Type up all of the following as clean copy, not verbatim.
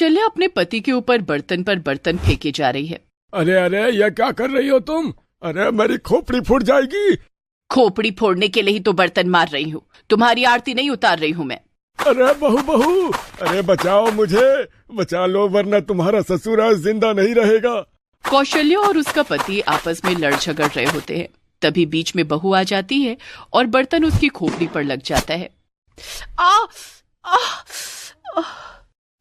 कौशल्या अपने पति के ऊपर बर्तन पर बर्तन फेंके जा रही है। अरे अरे, ये क्या कर रही हो तुम? अरे मेरी खोपड़ी फूट जाएगी। खोपड़ी फोड़ने के लिए ही तो बर्तन मार रही हूँ, तुम्हारी आरती नहीं उतार रही हूँ मैं। अरे बहू, अरे बचाओ मुझे, बचा लो वरना तुम्हारा ससुर आज जिंदा नहीं रहेगा। कौशल्या और उसका पति आपस में लड़ झगड़ रहे होते हैं। तभी बीच में बहू आ जाती है और बर्तन उसकी खोपड़ी पर लग जाता है। आ, आ, आ।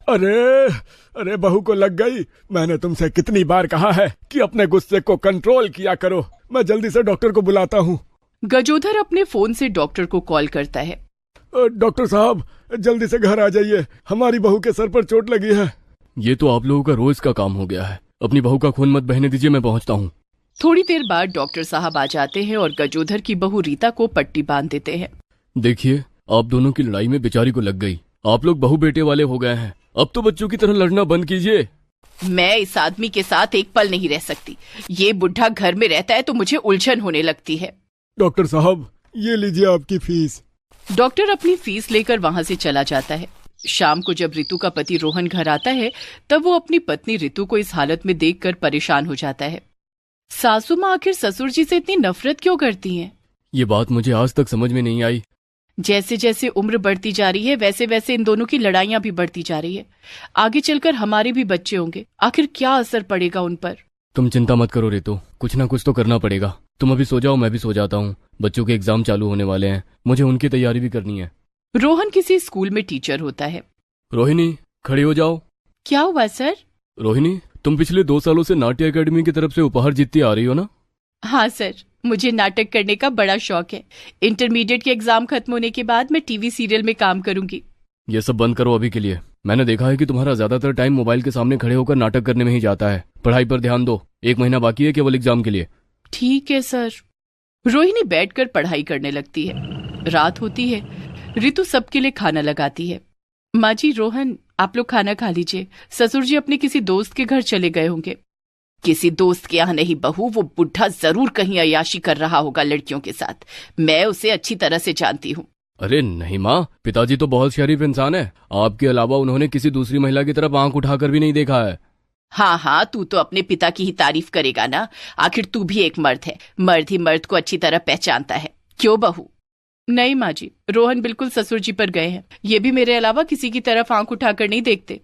अरे बहू को लग गई। मैंने तुमसे कितनी बार कहा है कि अपने गुस्से को कंट्रोल किया करो। मैं जल्दी से डॉक्टर को बुलाता हूँ। गजोधर अपने फोन से डॉक्टर को कॉल करता है। डॉक्टर साहब, जल्दी से घर आ जाइए, हमारी बहू के सर पर चोट लगी है। ये तो आप लोगों का रोज का काम हो गया है। अपनी बहू का खून मत बहने दीजिए, मैं पहुंचता हूँ। थोड़ी देर बाद डॉक्टर साहब आ जाते हैं और गजोधर की बहू रीता को पट्टी बांध देते हैं। देखिए, आप दोनों की लड़ाई में बेचारी को लग गई। आप लोग बहू बेटे वाले हो गए हैं। अब तो बच्चों की तरह लड़ना बंद कीजिए। मैं इस आदमी के साथ एक पल नहीं रह सकती। ये बुढ़ा घर में रहता है तो मुझे उलझन होने लगती है। डॉक्टर साहब, ये लीजिए आपकी फीस। डॉक्टर अपनी फीस लेकर वहाँ से चला जाता है। शाम को जब रितु का पति रोहन घर आता है तब वो अपनी पत्नी रितु को इस हालत में देखकर परेशान हो जाता है। सासू माँ आखिर ससुर जी से इतनी नफरत क्यों करती हैं? ये बात मुझे आज तक समझ में नहीं आई। जैसे जैसे उम्र बढ़ती जा रही है वैसे वैसे इन दोनों की लड़ाइयाँ भी बढ़ती जा रही है। आगे चलकर हमारे भी बच्चे होंगे, आखिर क्या असर पड़ेगा उन पर? तुम चिंता मत करो रितु, कुछ ना कुछ तो करना पड़ेगा। तुम अभी सो जाओ, मैं भी सो जाता हूँ। बच्चों के एग्जाम चालू होने वाले हैं, मुझे उनकी तैयारी भी करनी है। रोहन किसी स्कूल में टीचर होता है। रोहिणी, खड़ी हो जाओ। क्या हुआ सर? रोहिणी, तुम पिछले 2 सालों से नाट्य एकेडमी की तरफ से उपहार जीतती आ रही हो ना? हाँ सर, मुझे नाटक करने का बड़ा शौक है। इंटरमीडिएट के एग्जाम खत्म होने के बाद मैं टीवी सीरियल में काम करूंगी। ये सब बंद करो अभी के लिए। मैंने देखा है कि तुम्हारा ज्यादातर टाइम मोबाइल के सामने खड़े होकर नाटक करने में ही जाता है। पढ़ाई पर ध्यान दो, 1 महीना बाकी है केवल एग्जाम के लिए। ठीक है सर। रोहिणी बैठकर पढ़ाई करने लगती है। रात होती है। रितु सबके लिए खाना लगाती है। माँ जी, रोहन, आप लोग खाना खा लीजिए। ससुर जी अपने किसी दोस्त के घर चले गए होंगे। किसी दोस्त के यहाँ नहीं बहू, वो बुढ़ा जरूर कहीं अय्याशी कर रहा होगा लड़कियों के साथ। मैं उसे अच्छी तरह से जानती हूँ। अरे नहीं माँ, पिताजी तो बहुत शरीफ इंसान है। आपके अलावा उन्होंने किसी दूसरी महिला की तरफ आंख उठाकर भी नहीं देखा है। हाँ, तू तो अपने पिता की ही तारीफ करेगा ना। आखिर तू भी एक मर्द है। मर्द ही मर्द को अच्छी तरह पहचानता है, क्यों बहू? नहीं माँ जी, रोहन बिल्कुल ससुर जी पर गए हैं। ये भी मेरे अलावा किसी की तरफ आंख उठाकर नहीं देखते।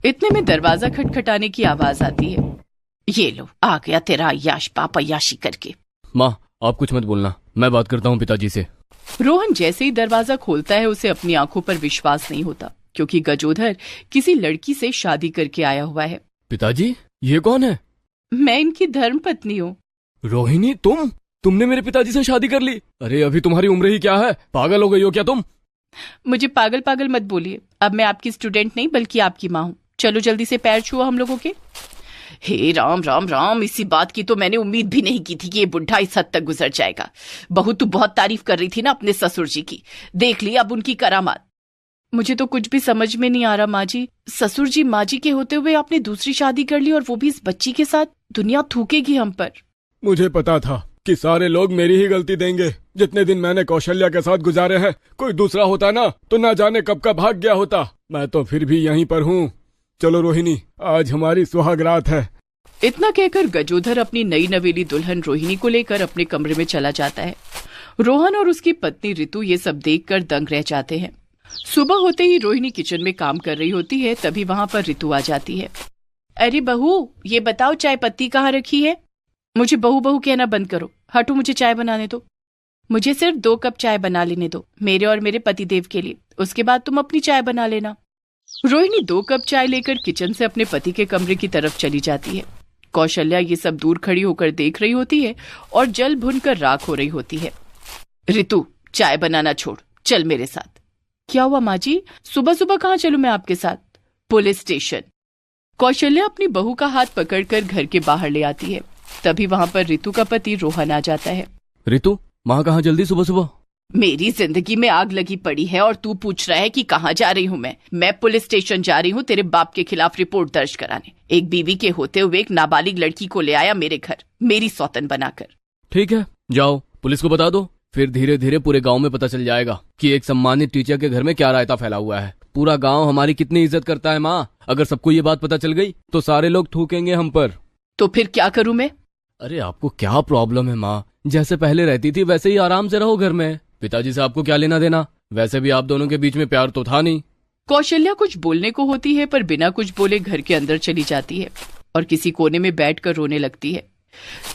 इतने में दरवाजा खटखटाने की आवाज आती है। ये लो, आ गया तेरा अय्याश पाप अय्याशी करके। माँ, आप कुछ मत बोलना, मैं बात करता हूँ पिताजी से। रोहन जैसे ही दरवाजा खोलता है उसे अपनी आंखों पर विश्वास नहीं होता, क्योंकि गजोधर किसी लड़की से शादी करके आया हुआ है। पिताजी, ये कौन है? मैं इनकी धर्म पत्नी हूँ। रोहिणी, तुमने मेरे पिताजी से शादी कर ली? अरे अभी तुम्हारी उम्र ही क्या है, पागल हो गई हो क्या तुम? मुझे पागल पागल मत बोलिए। अब मैं आपकी स्टूडेंट नहीं बल्कि आपकी माँ हूँ। चलो जल्दी से पैर छुओ हम लोगों के। हे राम राम राम, इसी बात की तो मैंने उम्मीद भी नहीं की थी कि ये बुढ़ा इस हद तक गुजर जाएगा। बहू, तू बहुत तारीफ कर रही थी ना अपने ससुर जी की, देख ली अब उनकी करामात। मुझे तो कुछ भी समझ में नहीं आ रहा माँ जी। ससुर जी माँ जी के होते हुए आपने दूसरी शादी कर ली और वो भी इस बच्ची के साथ। दुनिया थूकेगी हम पर। मुझे पता था कि सारे लोग मेरी ही गलती देंगे। जितने दिन मैंने कौशल्या के साथ गुजारे हैं, कोई दूसरा होता ना तो ना जाने कब का भाग गया होता। मैं तो फिर भी यहीं पर हूँ। चलो रोहिणी, आज हमारी सुहाग रात है। इतना कहकर गजोधर अपनी नई नवेली दुल्हन रोहिणी को लेकर अपने कमरे में चला जाता है। रोहन और उसकी पत्नी रितु ये सब देखकर दंग रह जाते हैं। सुबह होते ही रोहिणी किचन में काम कर रही होती है, तभी वहां पर रितु आ जाती है। अरे बहू, ये बताओ चाय पत्ती कहाँ रखी है? मुझे बहू बहू कहना बंद करो। हटो, मुझे चाय बनाने दो। मुझे सिर्फ 2 कप चाय बना लेने दो, मेरे और मेरे पतिदेव के लिए। उसके बाद तुम अपनी चाय बना लेना। रोहिणी 2 कप चाय लेकर किचन से अपने पति के कमरे की तरफ चली जाती है। कौशल्या ये सब दूर खड़ी होकर देख रही होती है और जल भुनकर राख हो रही होती है। रितु, चाय बनाना छोड़, चल मेरे साथ। क्या हुआ माँ जी? सुबह सुबह कहाँ चलूं मैं आपके साथ? Police station. कौशल्या अपनी बहू का हाथ पकड़कर घर के बाहर ले आती है। तभी वहाँ पर रितु का पति रोहन आ जाता है। रितु, वहाँ कहाँ जल्दी सुबह सुबह? मेरी जिंदगी में आग लगी पड़ी है और तू पूछ रहा है कि कहाँ जा रही हूँ मैं पुलिस स्टेशन जा रही हूँ तेरे बाप के खिलाफ रिपोर्ट दर्ज कराने। एक बीवी के होते हुए एक नाबालिग लड़की को ले आया मेरे घर, मेरी सौतन बनाकर। ठीक है, जाओ पुलिस को बता दो। फिर धीरे धीरे पूरे गांव में पता चल जाएगा कि एक सम्मानित टीचर के घर में क्या रायता फैला हुआ है। पूरा गांव हमारी कितनी इज्जत करता है माँ। अगर सबको ये बात पता चल गई तो सारे लोग थूकेंगे हम पर। तो फिर क्या करूं मैं? अरे आपको क्या प्रॉब्लम है माँ? जैसे पहले रहती थी वैसे ही आराम से रहो घर में। पिताजी से आपको क्या लेना देना? वैसे भी आप दोनों के बीच में प्यार तो था नहीं। कौशल्या कुछ बोलने को होती है पर बिना कुछ बोले घर के अंदर चली जाती है और किसी कोने में बैठकर रोने लगती है।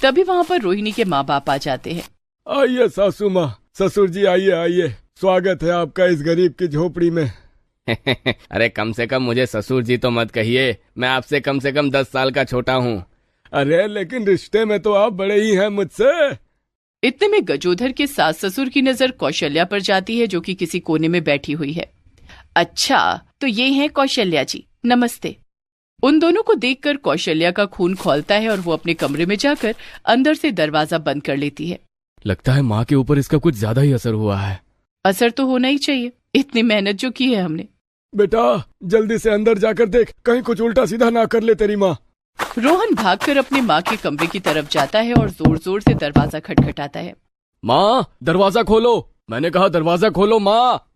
तभी वहां पर रोहिणी के माँ बाप आ जाते हैं। आइए सासू माँ, ससुर जी आइए आइए, स्वागत है आपका इस गरीब की झोपड़ी में। अरे कम से कम मुझे ससुर जी तो मत कहिए, मैं आपसे कम से कम 10 साल का छोटा हूँ। अरे लेकिन रिश्ते में तो आप बड़े ही हैं मुझसे। इतने में गजोधर के सास ससुर की नजर कौशल्या पर जाती है जो कि किसी कोने में बैठी हुई है। अच्छा, तो ये हैं कौशल्या जी, नमस्ते। उन दोनों को देखकर कौशल्या का खून खौलता है और वो अपने कमरे में जाकर अंदर से दरवाजा बंद कर लेती है। लगता है माँ के ऊपर इसका कुछ ज्यादा ही असर हुआ है। असर तो होना ही चाहिए, इतनी मेहनत जो की है हमने। बेटा जल्दी से अंदर जाकर देख, कहीं कुछ उल्टा सीधा ना कर ले तेरी माँ। रोहन भागकर अपने माँ के कमरे की तरफ जाता है और जोर जोर से दरवाजा खटखटाता है। माँ दरवाजा खोलो, मैंने कहा दरवाजा खोलो माँ।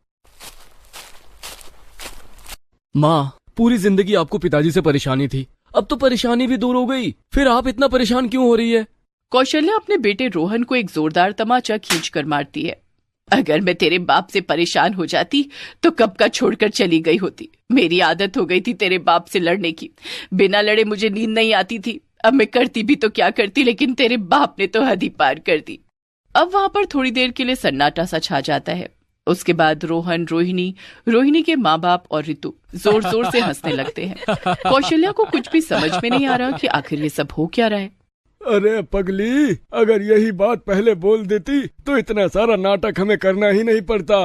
माँ पूरी जिंदगी आपको पिताजी से परेशानी थी, अब तो परेशानी भी दूर हो गई, फिर आप इतना परेशान क्यों हो रही है? कौशल्या अपने बेटे रोहन को एक जोरदार तमाचा खींचकर मारती है। अगर मैं तेरे बाप से परेशान हो जाती तो कब का छोड़कर चली गई होती। मेरी आदत हो गई थी तेरे बाप से लड़ने की, बिना लड़े मुझे नींद नहीं आती थी। अब मैं करती भी तो क्या करती, लेकिन तेरे बाप ने तो हद ही पार कर दी। अब वहां पर थोड़ी देर के लिए सन्नाटा सा छा जाता है। उसके बाद रोहन, रोहिणी, रोहिणी के माँ बाप और ऋतु जोर जोर से हंसने लगते हैं। कौशल्या को कुछ भी समझ में नहीं आ रहा कि आखिर ये सब हो क्या रहा है। अरे पगली, अगर यही बात पहले बोल देती तो इतना सारा नाटक हमें करना ही नहीं पड़ता।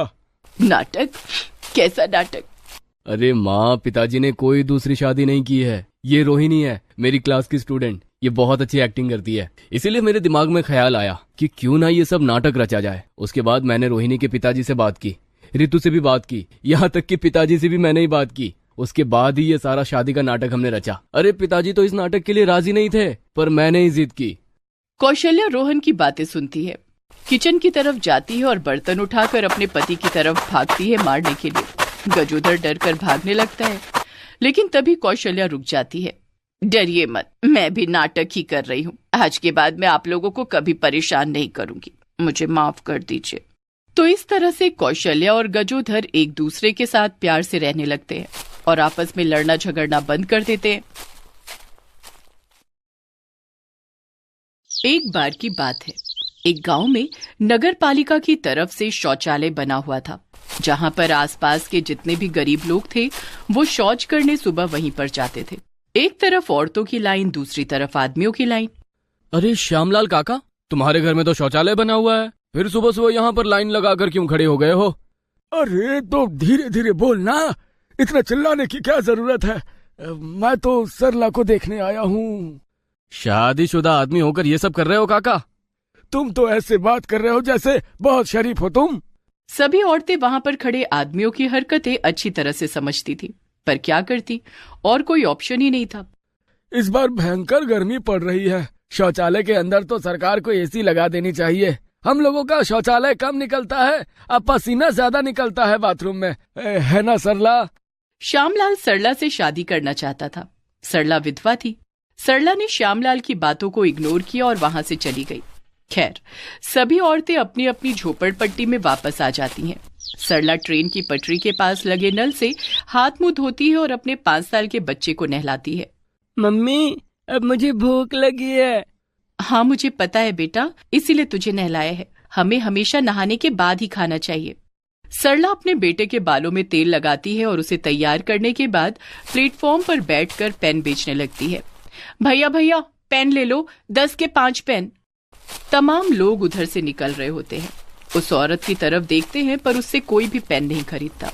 नाटक? कैसा नाटक? अरे माँ पिताजी ने कोई दूसरी शादी नहीं की है, ये रोहिणी है मेरी क्लास की स्टूडेंट, ये बहुत अच्छी एक्टिंग करती है। इसीलिए मेरे दिमाग में ख्याल आया कि क्यों ना ये सब नाटक रचा जाए। उसके बाद मैंने रोहिणी के पिताजी से बात की, ऋतु से भी बात की, यहाँ तक कि पिताजी से भी मैंने ही बात की। उसके बाद ही ये सारा शादी का नाटक हमने रचा। अरे पिताजी तो इस नाटक के लिए राजी नहीं थे, पर मैंने ही जिद की। कौशल्या रोहन की बातें सुनती है, किचन की तरफ जाती है और बर्तन उठाकर अपने पति की तरफ भागती है मारने के लिए। गजोधर डर कर भागने लगता है, लेकिन तभी कौशल्या रुक जाती है। डरिए मत, मैं भी नाटक ही कर रही हूँ। आज के बाद मैं आप लोगों को कभी परेशान नहीं करूंगी, मुझे माफ कर दीजिए। तो इस तरह से कौशल्या और गजोधर एक दूसरे के साथ प्यार से रहने लगते हैं और आपस में लड़ना झगड़ना बंद कर देते हैं। एक बार की बात है, एक गांव में नगर पालिका की तरफ से शौचालय बना हुआ था, जहां पर आसपास के जितने भी गरीब लोग थे वो शौच करने सुबह वहीं पर जाते थे। एक तरफ औरतों की लाइन, दूसरी तरफ आदमियों की लाइन। अरे श्यामलाल काका, तुम्हारे घर में तो शौचालय बना हुआ है, फिर सुबह सुबह यहाँ पर लाइन लगाकर क्यों खड़े हो गए हो? अरे तो धीरे धीरे बोलना, इतना चिल्लाने की क्या जरूरत है? मैं तो सरला को देखने आया हूँ। शादीशुदा आदमी होकर ये सब कर रहे हो काका? तुम तो ऐसे बात कर रहे हो जैसे बहुत शरीफ हो तुम। सभी औरतें वहां पर खड़े आदमियों की हरकतें अच्छी तरह से समझती थी, पर क्या करती, और कोई ऑप्शन ही नहीं था। इस बार भयंकर गर्मी पड़ रही है, शौचालय के अंदर तो सरकार को एसी लगा देनी चाहिए। हम लोगों का शौचालय कम निकलता है, अब पसीना ज्यादा निकलता है बाथरूम में, है ना सरला? श्यामलाल सरला से शादी करना चाहता था। सरला विधवा थी। सरला ने श्यामलाल की बातों को इग्नोर किया और वहां से चली गई। खैर, सभी औरतें अपनी अपनी झोपड़पट्टी में वापस आ जाती हैं। सरला ट्रेन की पटरी के पास लगे नल से हाथ मुंह धोती है और अपने 5 साल के बच्चे को नहलाती है। मम्मी, अब मुझे भूख लगी है। हाँ मुझे पता है बेटा, इसीलिए तुझे नहलाया है। हमें हमेशा नहाने के बाद ही खाना चाहिए। सरला अपने बेटे के बालों में तेल लगाती है और उसे तैयार करने के बाद प्लेटफॉर्म पर बैठकर पेन बेचने लगती है। भैया भैया पेन ले लो, 10 के 5 पेन। तमाम लोग उधर से निकल रहे होते हैं। उस औरत की तरफ देखते हैं पर उससे कोई भी पेन नहीं खरीदता।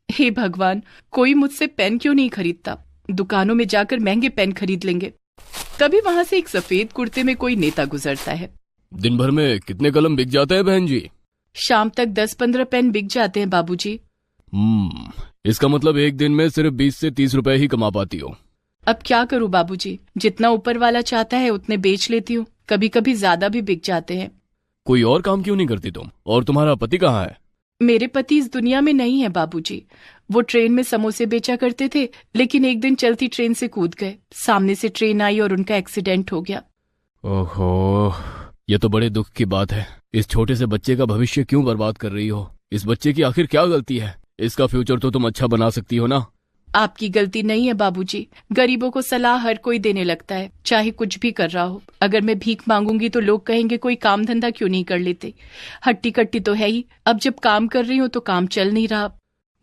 हे भगवान, कोई मुझसे पेन क्यों नहीं खरीदता? दुकानों में जाकर महंगे पेन खरीद लेंगे। तभी वहां से एक सफेद कुर्ते में कोई नेता गुजरता है। दिन भर में कितने कलम बिक जाते हैं बहन जी? शाम तक 10-15 पेन बिक जाते हैं बाबूजी। इसका मतलब एक दिन में सिर्फ 20 से 30 रुपए ही कमा पाती हो। अब क्या करूं बाबूजी, जितना ऊपर वाला चाहता है उतने बेच लेती हूँ, कभी कभी ज्यादा भी बिक जाते हैं। कोई और काम क्यों नहीं करती तुम? और तुम्हारा पति कहाँ है? मेरे पति इस दुनिया में नहीं है बाबूजी। वो ट्रेन में समोसे बेचा करते थे, लेकिन एक दिन चलती ट्रेन से कूद गए। सामने से ट्रेन आई और उनका एक्सीडेंट हो गया। ओहो, ये तो बड़े दुख की बात है। इस छोटे से बच्चे का भविष्य क्यों बर्बाद कर रही हो? इस बच्चे की आखिर क्या गलती है? इसका फ्यूचर तो तुम अच्छा बना सकती हो ना। आपकी गलती नहीं है बाबूजी। गरीबों को सलाह हर कोई देने लगता है, चाहे कुछ भी कर रहा हो। अगर मैं भीख मांगूंगी तो लोग कहेंगे कोई काम धंधा क्यों नहीं कर लेते। हट्टी कट्टी तो है ही, अब जब काम कर रही हूं तो काम चल नहीं रहा।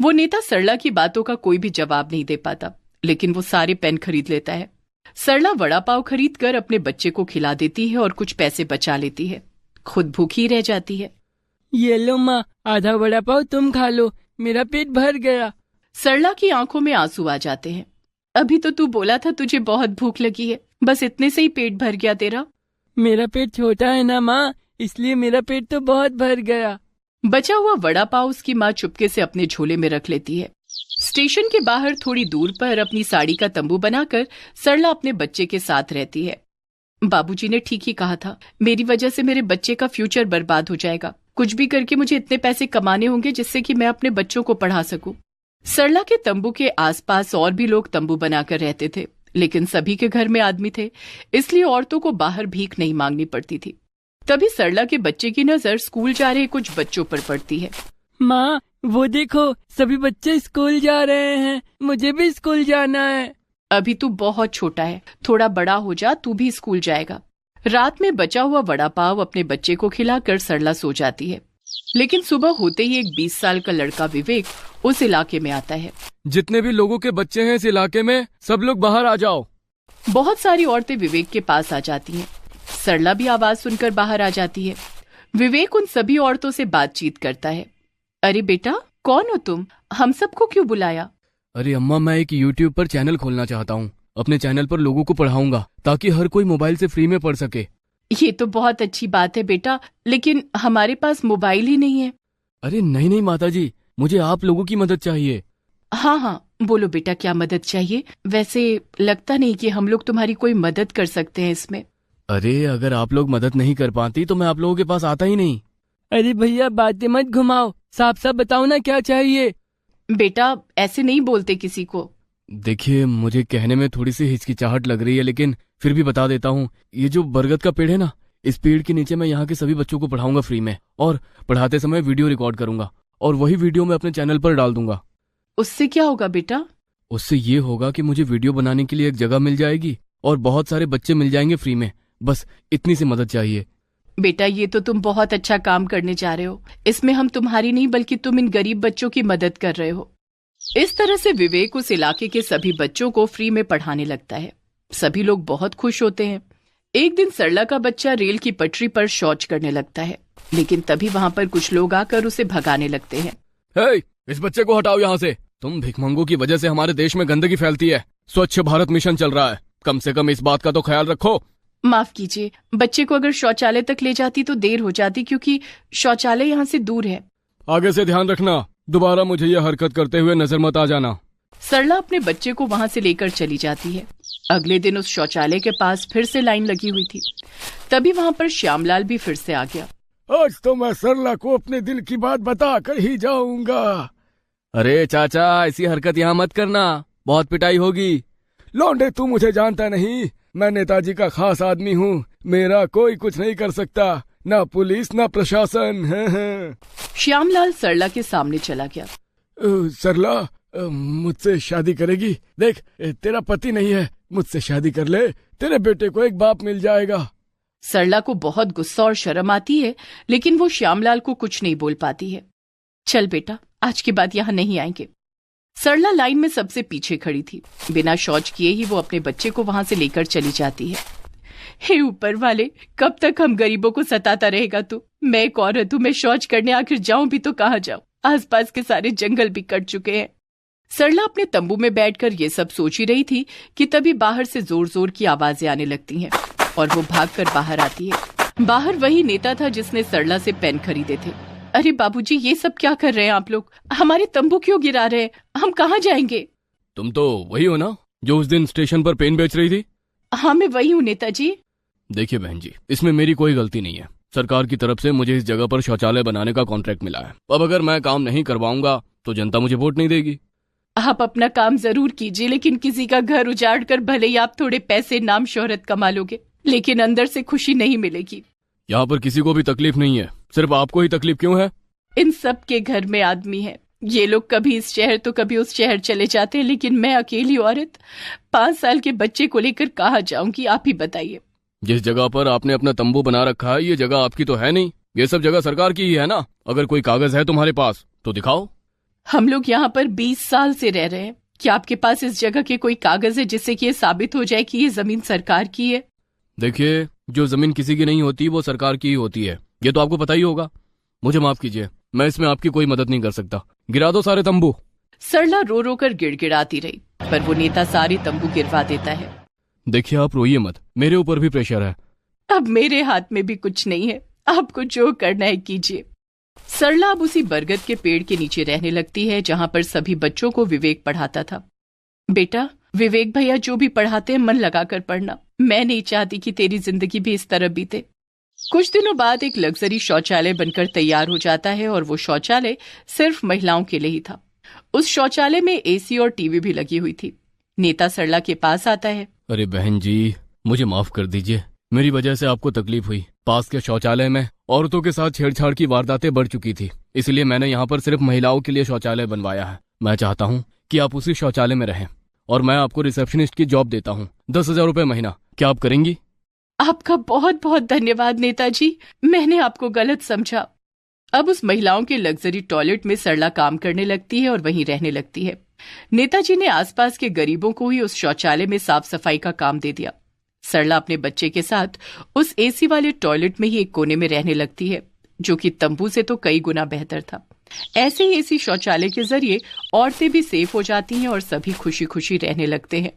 वो नेता सरला की बातों का कोई भी जवाब नहीं दे पाता, लेकिन वो सारे पेन खरीद लेता है। सरला वड़ा पाव खरीद कर अपने बच्चे को खिला देती है और कुछ पैसे बचा लेती है। खुद भूखी रह जाती है। ये लो माँ, आधा वड़ा पाव तुम खा लो, मेरा पेट भर गया। सरला की आंखों में आंसू आ जाते हैं। अभी तो तू बोला था तुझे बहुत भूख लगी है, बस इतने से ही पेट भर गया तेरा। मेरा पेट छोटा है ना माँ, इसलिए मेरा पेट तो बहुत भर गया। बचा हुआ वड़ा पाव उसकी माँ चुपके से अपने झोले में रख लेती है। स्टेशन के बाहर थोड़ी दूर पर अपनी साड़ी का तंबू बनाकर सरला अपने बच्चे के साथ रहती है। बाबूजी ने ठीक ही कहा था, मेरी वजह से मेरे बच्चे का फ्यूचर बर्बाद हो जाएगा। कुछ भी करके मुझे इतने पैसे कमाने होंगे जिससे कि मैं अपने बच्चों को पढ़ा सकूं। सरला के तंबू के आसपास और भी लोग तंबू बनाकर रहते थे, लेकिन सभी के घर में आदमी थे, इसलिए औरतों को बाहर भीख नहीं मांगनी पड़ती थी। तभी सरला के बच्चे की नजर स्कूल जा रहे कुछ बच्चों पर पड़ती है। माँ, वो देखो, सभी बच्चे स्कूल जा रहे हैं, मुझे भी स्कूल जाना है। अभी तू बहुत छोटा है, थोड़ा बड़ा हो जा, तू भी स्कूल जाएगा। रात में बचा हुआ वड़ा पाव अपने बच्चे को खिलाकर सरला सो जाती है। लेकिन सुबह होते ही एक 20 साल का लड़का विवेक उस इलाके में आता है। जितने भी लोगों के बच्चे हैं इस इलाके में, सब लोग बाहर आ जाओ। बहुत सारी औरतें विवेक के पास आ जाती हैं। सरला भी आवाज सुनकर बाहर आ जाती है। विवेक उन सभी औरतों से बातचीत करता है। अरे बेटा, कौन हो तुम? हम सबको क्यों बुलाया? अरे अम्मा, मैं एक YouTube पर चैनल खोलना चाहता हूँ। अपने चैनल पर लोगों को पढ़ाऊंगा ताकि हर कोई मोबाइल से फ्री में पढ़ सके। ये तो बहुत अच्छी बात है बेटा, लेकिन हमारे पास मोबाइल ही नहीं है। अरे नहीं नहीं माताजी, मुझे आप लोगों की मदद चाहिए। हाँ हाँ, बोलो बेटा, क्या मदद चाहिए? वैसे लगता नहीं कि हम लोग तुम्हारी कोई मदद कर सकते हैं इसमें। अरे अगर आप लोग मदद नहीं कर पाती तो मैं आप लोगों के पास आता ही नहीं। अरे भैया, बातें मत घुमाओ, साफ साफ बताओ ना क्या चाहिए। बेटा, ऐसे नहीं बोलते किसी को। देखिए, मुझे कहने में थोड़ी सी हिचकिचाहट लग रही है, लेकिन फिर भी बता देता हूँ। ये जो बरगद का पेड़ है ना, इस पेड़ के नीचे मैं यहाँ के सभी बच्चों को पढ़ाऊंगा फ्री में, और पढ़ाते समय वीडियो रिकॉर्ड करूंगा और वही वीडियो मैं अपने चैनल पर डाल दूंगा। उससे क्या होगा बेटा? उससे ये होगा कि मुझे वीडियो बनाने के लिए एक जगह मिल जाएगी और बहुत सारे बच्चे मिल जाएंगे फ्री में। बस इतनी सी मदद चाहिए। बेटा, ये तो तुम बहुत अच्छा काम करने जा रहे हो। इसमें हम तुम्हारी नहीं बल्कि तुम इन गरीब बच्चों की मदद कर रहे हो। इस तरह से विवेक उस इलाके के सभी बच्चों को फ्री में पढ़ाने लगता है। सभी लोग बहुत खुश होते हैं। एक दिन सरला का बच्चा रेल की पटरी पर शौच करने लगता है, लेकिन तभी वहाँ पर कुछ लोग आकर उसे भगाने लगते हैं। हे, इस बच्चे को हटाओ यहाँ से। तुम भिखमंगों की वजह से हमारे देश में गंदगी फैलती है। स्वच्छ भारत मिशन चल रहा है, कम से कम इस बात का तो ख्याल रखो। माफ कीजिए, बच्चे को अगर शौचालय तक ले जाती तो देर हो जाती, क्योंकि शौचालय यहाँ से दूर है। आगे से ध्यान रखना, दोबारा मुझे ये हरकत करते हुए नजर मत आ जाना। सरला अपने बच्चे को वहाँ से लेकर चली जाती है। अगले दिन उस शौचालय के पास फिर से लाइन लगी हुई थी। तभी वहाँ पर श्यामलाल भी फिर से आ गया। आज तो मैं सरला को अपने दिल की बात बता कर ही जाऊंगा। अरे चाचा, ऐसी हरकत यहाँ मत करना, बहुत पिटाई होगी। लौंडे, तू मुझे जानता नहीं, मैं नेताजी का खास आदमी हूँ। मेरा कोई कुछ नहीं कर सकता, ना पुलिस ना प्रशासन। श्यामलाल सरला के सामने चला गया। सरला, मुझसे शादी करेगी? देख, तेरा पति नहीं है, मुझसे शादी कर ले, तेरे बेटे को एक बाप मिल जाएगा। सरला को बहुत गुस्सा और शर्म आती है, लेकिन वो श्यामलाल को कुछ नहीं बोल पाती है। चल बेटा, आज के बाद यहाँ नहीं आएंगे। सरला लाइन में सबसे पीछे खड़ी थी। बिना शौच किए ही वो अपने बच्चे को वहां से लेकर चली जाती है। हे ऊपर वाले, कब तक हम गरीबों को सताता रहेगा तू? मैं एक औरत हूँ, मैं शौच करने आखिर जाऊं भी तो कहाँ जाऊं? आसपास के सारे जंगल भी कट चुके हैं। सरला अपने तंबू में बैठकर ये सब सोच ही रही थी कि तभी बाहर से जोर जोर की आवाजें आने लगती हैं और वो भागकर बाहर आती है। बाहर वही नेता था जिसने सरला से पेन खरीदे थे। अरे बाबूजी, ये सब क्या कर रहे हैं आप लोग? हमारे तंबू क्यों गिरा रहे हैं? हम कहाँ जाएंगे? तुम तो वही हो ना जो उस दिन स्टेशन पर पेन बेच रही थी? हाँ, मैं वही हूँ नेताजी। देखिए बहन जी, इसमें मेरी कोई गलती नहीं है। सरकार की तरफ से मुझे इस जगह पर शौचालय बनाने का कॉन्ट्रैक्ट मिला है। अब अगर मैं काम नहीं करवाऊंगा तो जनता मुझे वोट नहीं देगी। आप अपना काम जरूर कीजिए, लेकिन किसी का घर उजाड़ कर भले ही आप थोड़े पैसे नाम शोहरत कमा लोगे, लेकिन अंदर से खुशी नहीं मिलेगी। यहाँ पर किसी को भी तकलीफ नहीं है, सिर्फ आपको ही तकलीफ क्यों है? इन सब के घर में आदमी है। ये लोग कभी इस शहर तो कभी उस शहर चले जाते हैं, लेकिन मैं अकेली औरत 5 साल के बच्चे को लेकर कहाँ जाऊंगी, आप ही बताइए। जिस जगह पर आपने अपना तंबू बना रखा है ये जगह आपकी तो है नहीं, ये सब जगह सरकार की ही है ना। अगर कोई कागज है तुम्हारे पास तो दिखाओ। हम लोग यहाँ पर 20 साल से रह रहे हैं। क्या आपके पास इस जगह के कोई कागज है जिससे कि ये साबित हो जाए कि ये जमीन सरकार की है? देखिए, जो जमीन किसी की नहीं होती वो सरकार की ही होती है, ये तो आपको पता ही होगा। मुझे माफ कीजिए, मैं इसमें आपकी कोई मदद नहीं कर सकता। गिरा दो सारे तंबू। सरला रो रो कर गिड़गिड़ाती रही, पर वो नेता सारे तंबू गिरवा देता है। देखिए, आप रोइए मत, मेरे ऊपर भी प्रेशर है। अब मेरे हाथ में भी कुछ नहीं है, आपको जो करना है कीजिए। सरला अब उसी बरगद के पेड़ के नीचे रहने लगती है जहां पर सभी बच्चों को विवेक पढ़ाता था। बेटा, विवेक भैया जो भी पढ़ाते हैं मन लगाकर पढ़ना। मैं नहीं चाहती कि तेरी जिंदगी भी इस तरह बीते। कुछ दिनों बाद एक लग्जरी शौचालय बनकर तैयार हो जाता है और वो शौचालय सिर्फ महिलाओं के लिए ही था। उस शौचालय में एसी और टीवी भी लगी हुई थी। नेता सरला के पास आता है। अरे बहन जी, मुझे माफ कर दीजिए, मेरी वजह से आपको तकलीफ हुई। पास के शौचालय में औरतों के साथ छेड़छाड़ की वारदातें बढ़ चुकी थी, इसलिए मैंने यहाँ पर सिर्फ महिलाओं के लिए शौचालय बनवाया है। मैं चाहता हूँ कि आप उसी शौचालय में रहें और मैं आपको रिसेप्शनिस्ट की जॉब देता हूँ, 10,000 रुपए महीना। क्या आप करेंगी? आपका बहुत बहुत धन्यवाद नेताजी, मैंने आपको गलत समझा। अब उस महिलाओं के लग्जरी टॉयलेट में सरला काम करने लगती है और वहीं रहने लगती है। नेताजी ने आसपास के गरीबों को ही उस शौचालय में साफ सफाई का काम दे दिया। सरला अपने बच्चे के साथ उस एसी वाले टॉयलेट में ही एक कोने में रहने लगती है, जो कि तंबू से तो कई गुना बेहतर था। ऐसे ही एसी शौचालय के जरिए औरतें भी सेफ हो जाती हैं और सभी खुशी खुशी रहने लगते हैं।